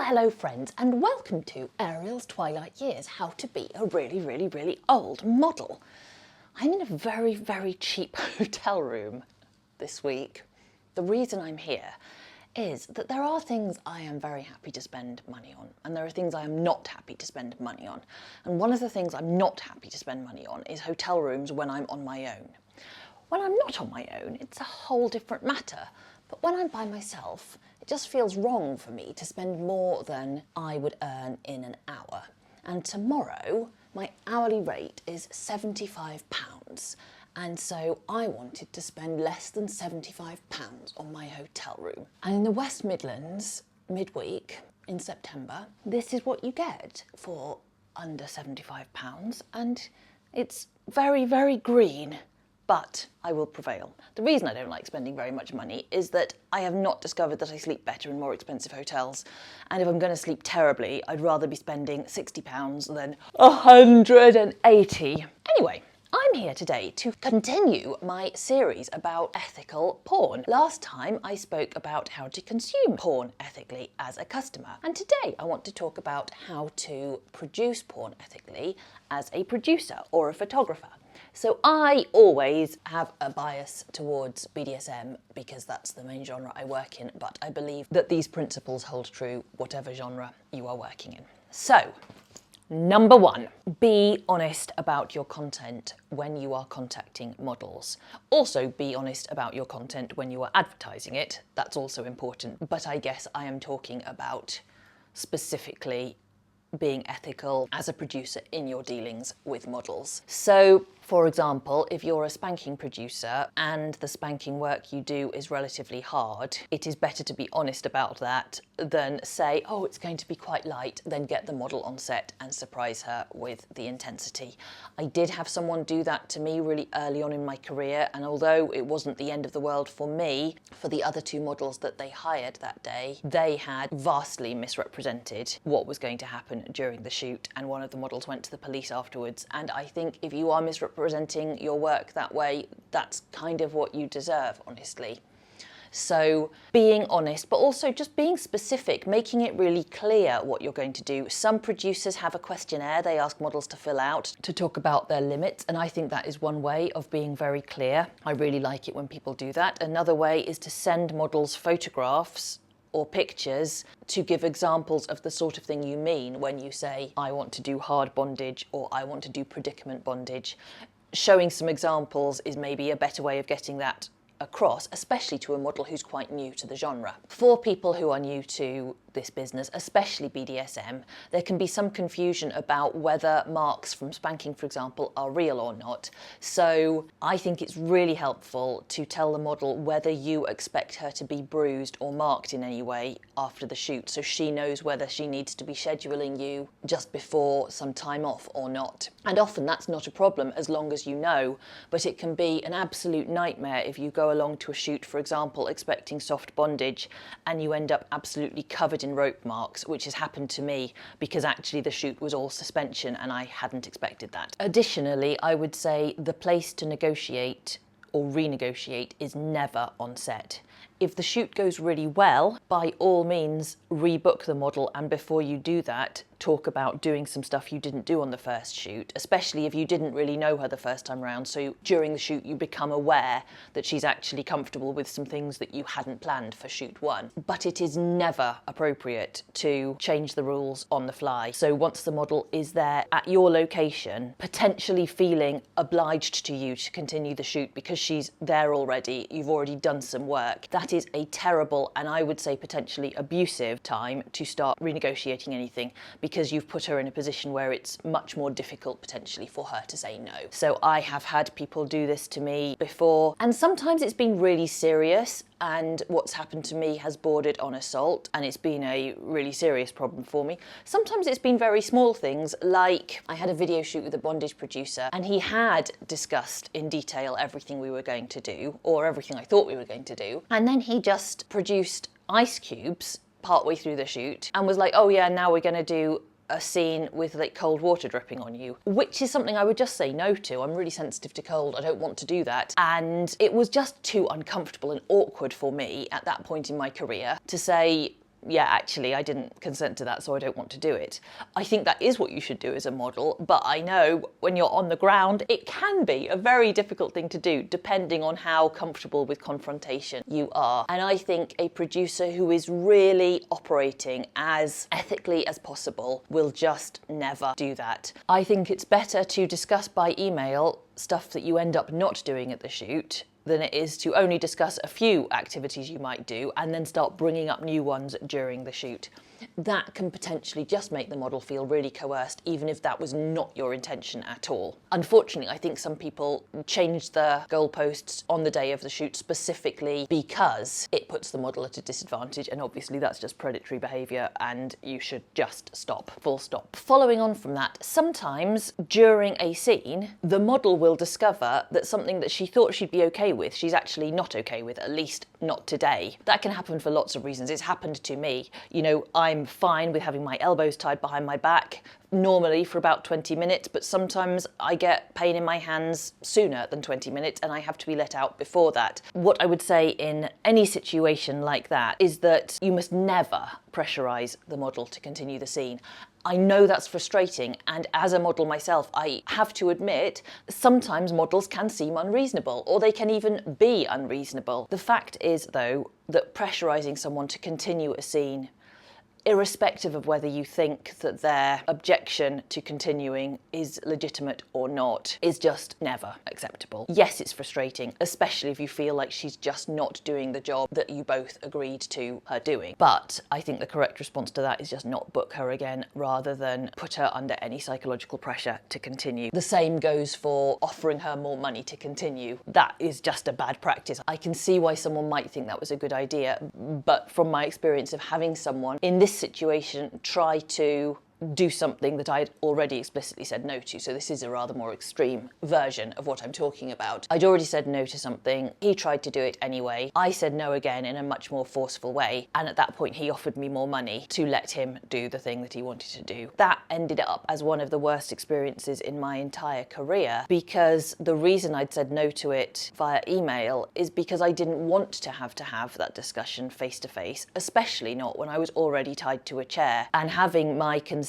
hello friends, and welcome to Ariel's Twilight Years, how to be a really old model. I'm in a very cheap hotel room this week. The reason I'm here is that there are things I am very happy to spend money on, and there are things I am not happy to spend money on. And one of the things I'm not happy to spend money on is hotel rooms when I'm on my own. When I'm not on my own, it's a whole different matter. But when I'm by myself, it just feels wrong for me to spend more than I would earn in an hour. And tomorrow, my hourly rate is £75. And so I wanted to spend less than £75 on my hotel room. And in the West Midlands, midweek in September, this is what you get for under £75. And it's very green. But I will prevail. The reason I don't like spending very much money is that I have not discovered that I sleep better in more expensive hotels. And if I'm going to sleep terribly, I'd rather be spending £60 than 180. Anyway, I'm here today to continue my series about ethical porn. Last time I spoke about how to consume porn ethically as a customer. And today I want to talk about how to produce porn ethically as a producer or a photographer. So I always have a bias towards BDSM because that's the main genre I work in, but I believe that these principles hold true whatever genre you are working in. So, number one, be honest about your content when you are contacting models. Also, be honest about your content when you are advertising it. That's also important, but I guess I am talking about specifically being ethical as a producer in your dealings with models. So, for example, if you're a spanking producer and the spanking work you do is relatively hard, it is better to be honest about that than say, oh, it's going to be quite light, then get the model on set and surprise her with the intensity. I did have someone do that to me really early on in my career, and although it wasn't the end of the world for me, for the other two models that they hired that day, they had vastly misrepresented what was going to happen during the shoot, and one of the models went to the police afterwards. And I think if you are misrepresenting your work that way, that's kind of what you deserve, honestly. So being honest, but also just being specific, making it really clear what you're going to do. Some producers have a questionnaire they ask models to fill out to talk about their limits, and I think that is one way of being very clear. I really like it when people do that. Another way is to send models photographs or pictures to give examples of the sort of thing you mean when you say, I want to do hard bondage or I want to do predicament bondage. Showing some examples is maybe a better way of getting that across, especially to a model who's quite new to the genre. For people who are new to this business, especially BDSM, there can be some confusion about whether marks from spanking, for example, are real or not. So I think it's really helpful to tell the model whether you expect her to be bruised or marked in any way after the shoot, so she knows whether she needs to be scheduling you just before some time off or not. And often that's not a problem as long as you know, but it can be an absolute nightmare if you go along to a shoot, for example, expecting soft bondage and you end up absolutely covered in rope marks, which has happened to me because actually the shoot was all suspension and I hadn't expected that. Additionally, I would say the place to negotiate or renegotiate is never on set. If the shoot goes really well, by all means rebook the model, and before you do that, talk about doing some stuff you didn't do on the first shoot, especially if you didn't really know her the first time around. So during the shoot you become aware that she's actually comfortable with some things that you hadn't planned for shoot one. But it is never appropriate to change the rules on the fly. So once the model is there at your location, potentially feeling obliged to you to continue the shoot because she's there already, you've already done some work, that is a terrible, and I would say potentially abusive, time to start renegotiating anything, because you've put her in a position where it's much more difficult potentially for her to say no. So I have had people do this to me before, and sometimes it's been really serious, and what's happened to me has bordered on assault, and it's been a really serious problem for me. Sometimes it's been very small things, like I had a video shoot with a bondage producer, and he had discussed in detail everything we were going to do, or everything I thought we were going to do, and then he just produced ice cubes partway through the shoot and was like, oh yeah, now we're going to do a scene with like cold water dripping on you, which is something I would just say no to. I'm really sensitive to cold. I don't want to do that. And it was just too uncomfortable and awkward for me at that point in my career to say, yeah, actually, I didn't consent to that, so I don't want to do it. I think that is what you should do as a model, but I know when you're on the ground, it can be a very difficult thing to do, depending on how comfortable with confrontation you are. And I think a producer who is really operating as ethically as possible will just never do that. I think it's better to discuss by email stuff that you end up not doing at the shoot than it is to only discuss a few activities you might do and then start bringing up new ones during the shoot. That can potentially just make the model feel really coerced, even if that was not your intention at all. Unfortunately, I think some people change the goalposts on the day of the shoot specifically because it puts the model at a disadvantage, and obviously that's just predatory behaviour and you should just stop, full stop. Following on from that, sometimes during a scene, the model will discover that something that she thought she'd be okay with, she's actually not okay with, at least not today. That can happen for lots of reasons. It's happened to me. You know, I'm fine with having my elbows tied behind my back normally for about 20 minutes, but sometimes I get pain in my hands sooner than 20 minutes and I have to be let out before that. What I would say in any situation like that is that you must never pressurise the model to continue the scene. I know that's frustrating, and as a model myself, I have to admit, sometimes models can seem unreasonable, or they can even be unreasonable. The fact is, though, that pressurising someone to continue a scene, irrespective of whether you think that their objection to continuing is legitimate or not, is just never acceptable. Yes, it's frustrating, especially if you feel like she's just not doing the job that you both agreed to her doing. But I think the correct response to that is just not book her again, rather than put her under any psychological pressure to continue. The same goes for offering her more money to continue. That is just a bad practice. I can see why someone might think that was a good idea, but from my experience of having someone in this situation try to do something that I'd already explicitly said no to. So this is a rather more extreme version of what I'm talking about. I'd already said no to something. He tried to do it anyway. I said no again in a much more forceful way. And at that point, he offered me more money to let him do the thing that he wanted to do. That ended up as one of the worst experiences in my entire career, because the reason I'd said no to it via email is because I didn't want to have that discussion face to face, especially not when I was already tied to a chair, and having my consent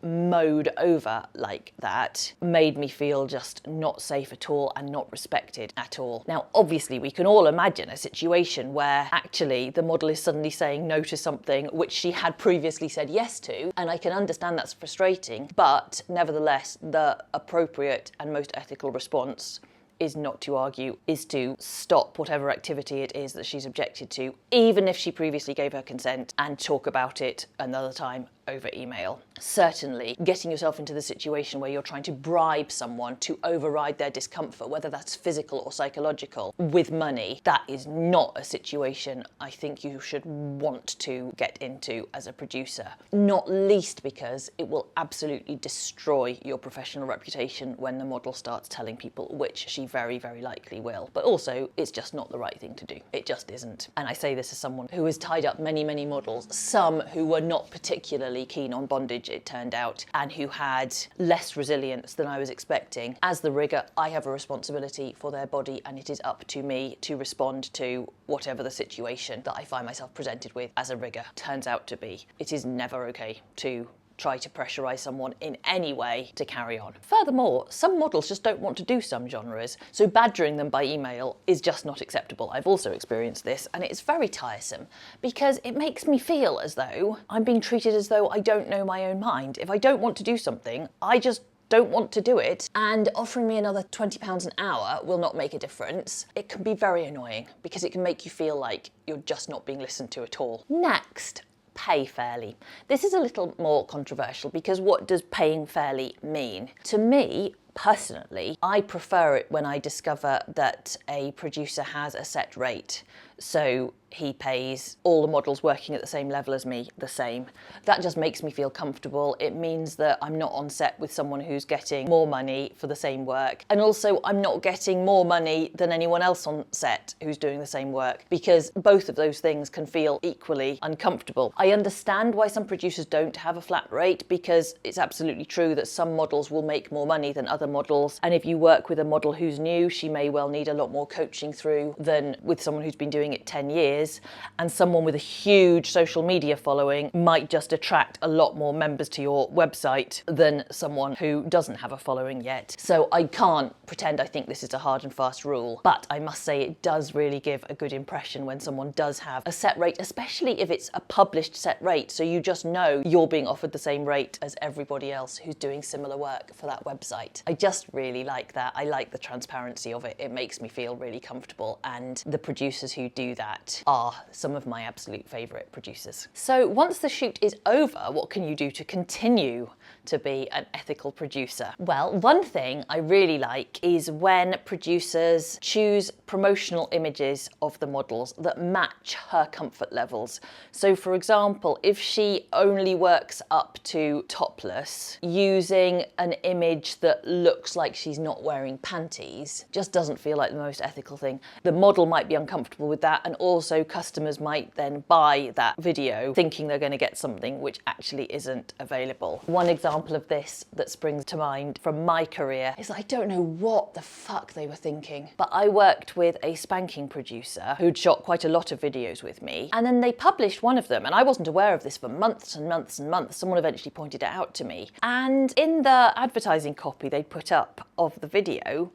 mowed over like that made me feel just not safe at all and not respected at all. Now, obviously, we can all imagine a situation where actually the model is suddenly saying no to something which she had previously said yes to, and I can understand that's frustrating, but nevertheless, the appropriate and most ethical response is not to argue, is to stop whatever activity it is that she's objected to, even if she previously gave her consent, and talk about it another time over email. Certainly, getting yourself into the situation where you're trying to bribe someone to override their discomfort, whether that's physical or psychological, with money, that is not a situation I think you should want to get into as a producer. Not least because it will absolutely destroy your professional reputation when the model starts telling people, which she very, very likely will. But also, it's just not the right thing to do. It just isn't. And I say this as someone who has tied up many, many models, some who were not particularly keen on bondage, it turned out, and who had less resilience than I was expecting. As the rigger, I have a responsibility for their body, and it is up to me to respond to whatever the situation that I find myself presented with as a rigger turns out to be. It is never okay to try to pressurise someone in any way to carry on. Furthermore, some models just don't want to do some genres, so badgering them by email is just not acceptable. I've also experienced this, and it's very tiresome because it makes me feel as though I'm being treated as though I don't know my own mind. If I don't want to do something, I just don't want to do it, and offering me another £20 an hour will not make a difference. It can be very annoying because it can make you feel like you're just not being listened to at all. Next, pay fairly. This is a little more controversial because what does paying fairly mean? To me, personally, I prefer it when I discover that a producer has a set rate. So he pays all the models working at the same level as me the same. That just makes me feel comfortable. It means that I'm not on set with someone who's getting more money for the same work. And also I'm not getting more money than anyone else on set who's doing the same work, because both of those things can feel equally uncomfortable. I understand why some producers don't have a flat rate, because it's absolutely true that some models will make more money than other models. And if you work with a model who's new, she may well need a lot more coaching through than with someone who's been doing it 10 years. images, and someone with a huge social media following might just attract a lot more members to your website than someone who doesn't have a following yet. So I can't pretend I think this is a hard and fast rule, but I must say it does really give a good impression when someone does have a set rate, especially if it's a published set rate, so you just know you're being offered the same rate as everybody else who's doing similar work for that website. I just really like that. I like the transparency of it. It makes me feel really comfortable, and the producers who do that are some of my absolute favourite producers. So once the shoot is over, what can you do to continue to be an ethical producer? Well, one thing I really like is when producers choose promotional images of the models that match her comfort levels. So for example, if she only works up to topless, using an image that looks like she's not wearing panties just doesn't feel like the most ethical thing. The model might be uncomfortable with that, and also customers might then buy that video thinking they're going to get something which actually isn't available. One example of this that springs to mind from my career is I don't know what the fuck they were thinking, but I worked with a spanking producer who'd shot quite a lot of videos with me, and then they published one of them, and I wasn't aware of this for months and months and months. Someone eventually pointed it out to me, and in the advertising copy they put up of the video,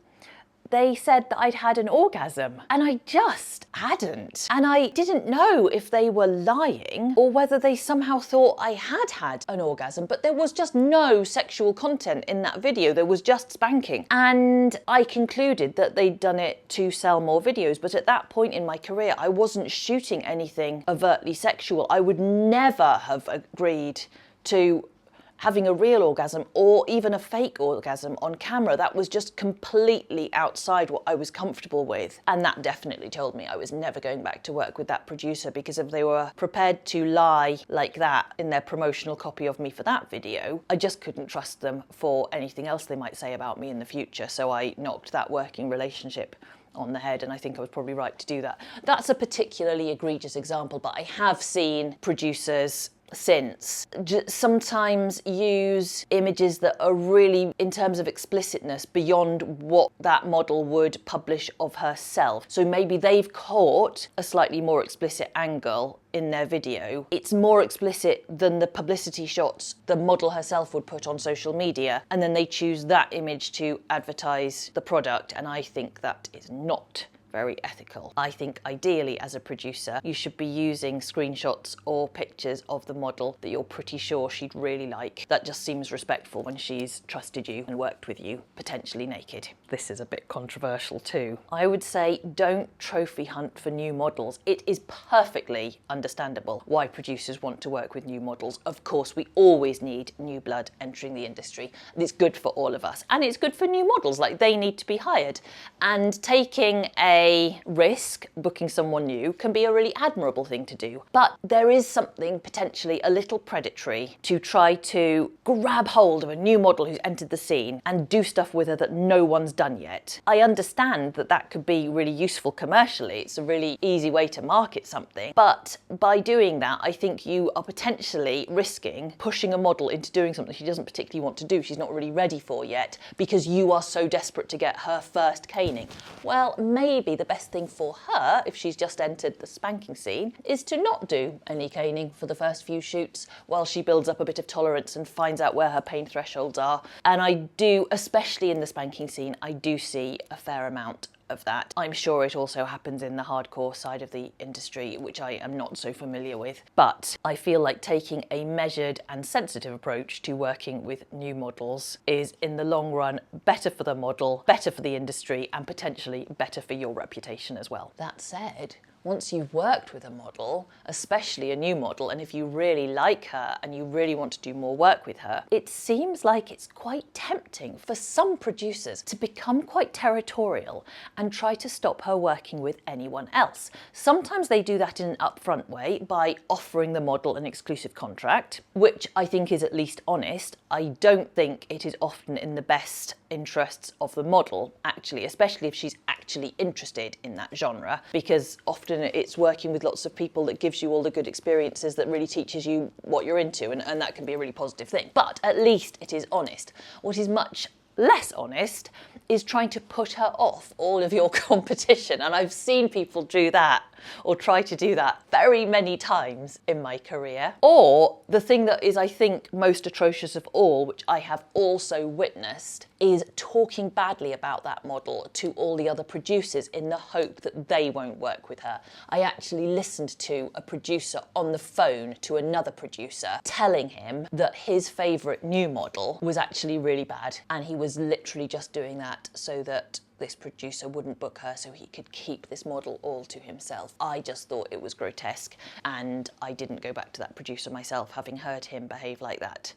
they said that I'd had an orgasm, and I just hadn't. And I didn't know if they were lying or whether they somehow thought I had had an orgasm, but there was just no sexual content in that video. There was just spanking. And I concluded that they'd done it to sell more videos, but at that point in my career, I wasn't shooting anything overtly sexual. I would never have agreed to having a real orgasm or even a fake orgasm on camera. That was just completely outside what I was comfortable with. And that definitely told me I was never going back to work with that producer, because if they were prepared to lie like that in their promotional copy of me for that video, I just couldn't trust them for anything else they might say about me in the future. So I knocked that working relationship on the head, and I think I was probably right to do that. That's a particularly egregious example, but I have seen producers since sometimes use images that are really, in terms of explicitness, beyond what that model would publish of herself. So maybe they've caught a slightly more explicit angle in their video. It's more explicit than the publicity shots the model herself would put on social media, and then they choose that image to advertise the product, and I think that is not very ethical. I think ideally as a producer you should be using screenshots or pictures of the model that you're pretty sure she'd really like. That just seems respectful when she's trusted you and worked with you, potentially naked. This is a bit controversial too. I would say don't trophy hunt for new models. It is perfectly understandable why producers want to work with new models. Of course, we always need new blood entering the industry. It's good for all of us, and it's good for new models. Like, they need to be hired, and taking a risk booking someone new can be a really admirable thing to do. But there is something potentially a little predatory to try to grab hold of a new model who's entered the scene and do stuff with her that no one's done yet. I understand that that could be really useful commercially. It's a really easy way to market something. But by doing that, I think you are potentially risking pushing a model into doing something she doesn't particularly want to do, she's not really ready for yet, because you are so desperate to get her first caning. Well, maybe the best thing for her, if she's just entered the spanking scene, is to not do any caning for the first few shoots while she builds up a bit of tolerance and finds out where her pain thresholds are. And I do, especially in the spanking scene, I do see a fair amount of that. I'm sure it also happens in the hardcore side of the industry, which I am not so familiar with. But I feel like taking a measured and sensitive approach to working with new models is, in the long run, better for the model, better for the industry, and potentially better for your reputation as well. That said, once you've worked with a model, especially a new model, and if you really like her and you really want to do more work with her, it seems like it's quite tempting for some producers to become quite territorial and try to stop her working with anyone else. Sometimes they do that in an upfront way by offering the model an exclusive contract, which I think is at least honest. I don't think it is often in the best interests of the model, actually, especially if she's actually interested in that genre, because often it's working with lots of people that gives you all the good experiences, that really teaches you what you're into, and that can be a really positive thing. But at least it is honest. What is much less honest is trying to put her off all of your competition. And I've seen people do that or try to do that very many times in my career. Or the thing that is, I think, most atrocious of all, which I have also witnessed, is talking badly about that model to all the other producers in the hope that they won't work with her. I actually listened to a producer on the phone to another producer telling him that his favourite new model was actually really bad, and he was literally just doing that so that this producer wouldn't book her so he could keep this model all to himself. I just thought it was grotesque, and I didn't go back to that producer myself, having heard him behave like that.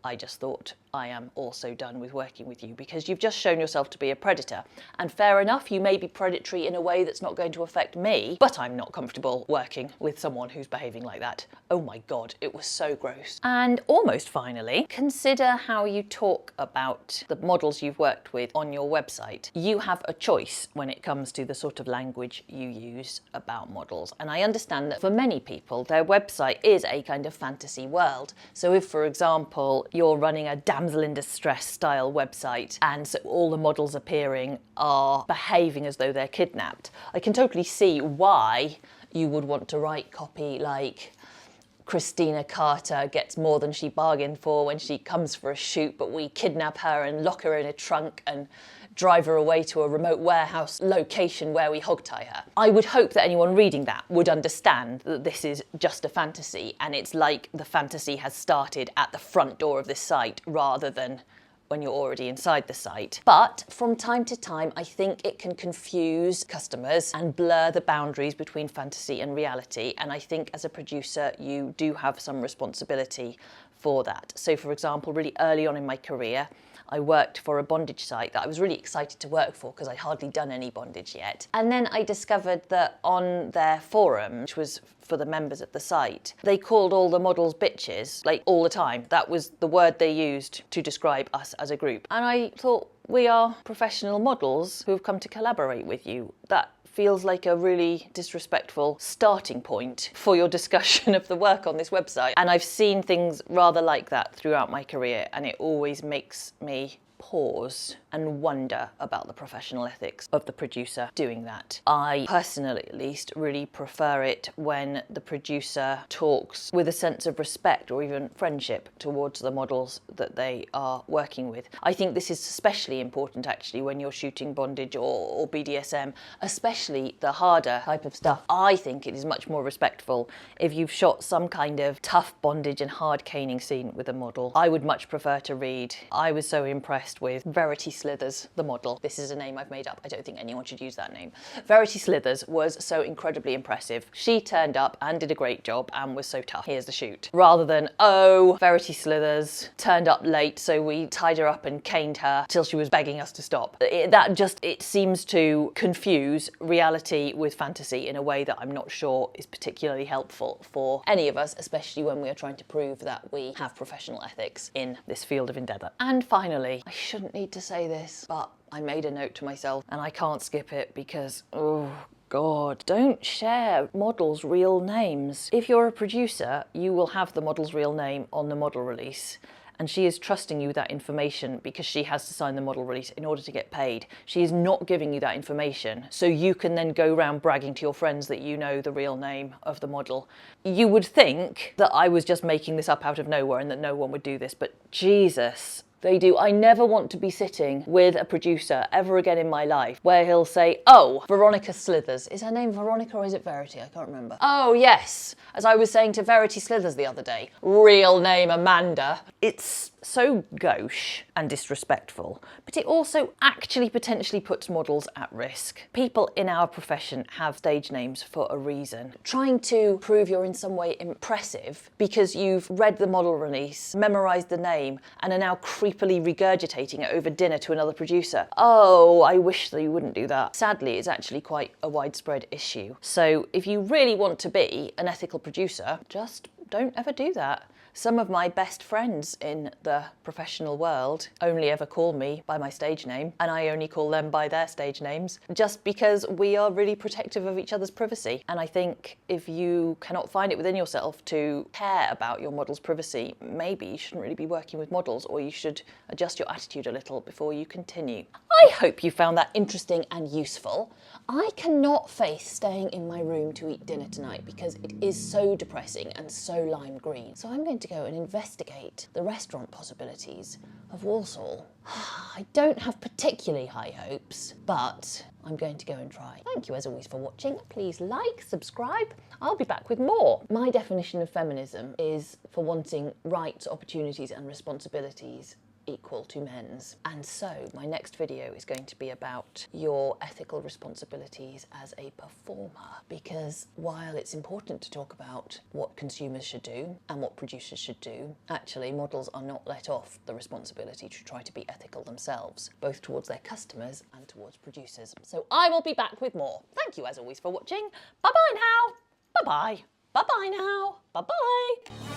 I just thought, I am also done with working with you because you've just shown yourself to be a predator. And fair enough, you may be predatory in a way that's not going to affect me, but I'm not comfortable working with someone who's behaving like that. Oh my God, it was so gross. And almost finally, consider how you talk about the models you've worked with on your website. You have a choice when it comes to the sort of language you use about models. And I understand that for many people, their website is a kind of fantasy world. So if, for example, you're running a damsel in distress style website and so all the models appearing are behaving as though they're kidnapped, I can totally see why you would want to write copy like Christina Carter gets more than she bargained for when she comes for a shoot, but we kidnap her and lock her in a trunk and drive her away to a remote warehouse location where we hogtie her. I would hope that anyone reading that would understand that this is just a fantasy, and it's like the fantasy has started at the front door of this site rather than when you're already inside the site. But from time to time, I think it can confuse customers and blur the boundaries between fantasy and reality. And I think as a producer, you do have some responsibility for that. So for example, really early on in my career, I worked for a bondage site that I was really excited to work for because I'd hardly done any bondage yet. And then I discovered that on their forum, which was for the members of the site, they called all the models bitches, like all the time. That was the word they used to describe us as a group. And I thought, we are professional models who have come to collaborate with you. That feels like a really disrespectful starting point for your discussion of the work on this website. And I've seen things rather like that throughout my career, and it always makes me pause and wonder about the professional ethics of the producer doing that. I personally, at least, really prefer it when the producer talks with a sense of respect or even friendship towards the models that they are working with. I think this is especially important actually when you're shooting bondage or BDSM, especially the harder type of stuff. I think it is much more respectful if you've shot some kind of tough bondage and hard caning scene with a model. I would much prefer to read, I was so impressed with Verity Slithers, the model. This is a name I've made up. I don't think anyone should use that name. Verity Slithers was so incredibly impressive. She turned up and did a great job and was so tough. Here's the shoot. Rather than, oh, Verity Slithers turned up late, so we tied her up and caned her till she was begging us to stop. It seems to confuse reality with fantasy in a way that I'm not sure is particularly helpful for any of us, especially when we are trying to prove that we have professional ethics in this field of endeavour. And finally, I shouldn't need to say this, but I made a note to myself and I can't skip it because, oh God, don't share models' real names. If you're a producer, you will have the model's real name on the model release. And she is trusting you that information because she has to sign the model release in order to get paid. She is not giving you that information so you can then go around bragging to your friends that you know the real name of the model. You would think that I was just making this up out of nowhere and that no one would do this, but Jesus, they do. I never want to be sitting with a producer ever again in my life where he'll say, oh, Veronica Slithers. Is her name Veronica or is it Verity? I can't remember. Oh, yes. As I was saying to Verity Slithers the other day, real name Amanda. It's so gauche and disrespectful, but it also actually potentially puts models at risk. People in our profession have stage names for a reason. Trying to prove you're in some way impressive because you've read the model release, memorised the name, and are now creepily regurgitating it over dinner to another producer. Oh, I wish that you wouldn't do that. Sadly, it's actually quite a widespread issue. So if you really want to be an ethical producer, just don't ever do that. Some of my best friends in the professional world only ever call me by my stage name, and I only call them by their stage names, just because we are really protective of each other's privacy. And I think if you cannot find it within yourself to care about your model's privacy, maybe you shouldn't really be working with models, or you should adjust your attitude a little before you continue. I hope you found that interesting and useful. I cannot face staying in my room to eat dinner tonight because it is so depressing and so lime green. So I'm going to go and investigate the restaurant possibilities of Walsall. I don't have particularly high hopes, but I'm going to go and try. Thank you as always for watching. Please like, subscribe. I'll be back with more. My definition of feminism is for wanting rights, opportunities and responsibilities equal to men's. And so my next video is going to be about your ethical responsibilities as a performer, because while it's important to talk about what consumers should do and what producers should do, actually models are not let off the responsibility to try to be ethical themselves, both towards their customers and towards producers. So I will be back with more. Thank you as always for watching. Bye bye now. Bye bye. Bye bye now. Bye bye.